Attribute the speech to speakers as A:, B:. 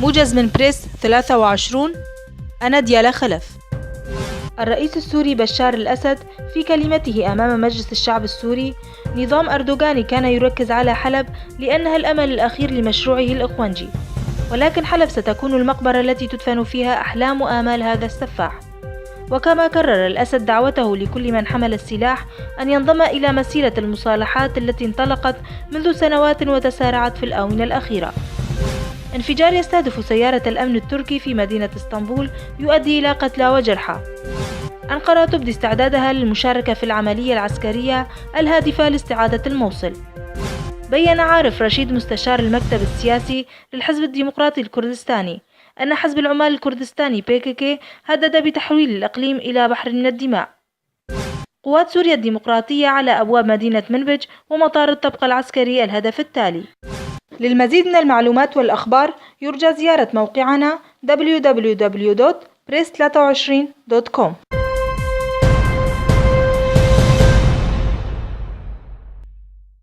A: موجز من بريس 23. أنا ديالا خلف. الرئيس السوري بشار الأسد في كلمته أمام مجلس الشعب السوري: نظام أردوغان كان يركز على حلب لأنها الأمل الأخير لمشروعه الإخوانجي، ولكن حلب ستكون المقبرة التي تدفن فيها أحلام وآمال هذا السفاح. وكما كرر الأسد دعوته لكل من حمل السلاح أن ينضم إلى مسيرة المصالحات التي انطلقت منذ سنوات وتسارعت في الآونة الأخيرة. انفجار يستهدف سيارة الأمن التركي في مدينة اسطنبول يؤدي إلى قتلى وجرحى. أنقرة تبدي استعدادها للمشاركة في العملية العسكرية الهادفة لاستعادة الموصل. بيّن عارف رشيد مستشار المكتب السياسي للحزب الديمقراطي الكردستاني أن حزب العمال الكردستاني PKK هدد بتحويل الإقليم إلى بحر من الدماء. قوات سوريا الديمقراطية على أبواب مدينة منبج ومطار الطبقة العسكري الهدف التالي. للمزيد من المعلومات والأخبار يرجى زيارة موقعنا www.press23.com.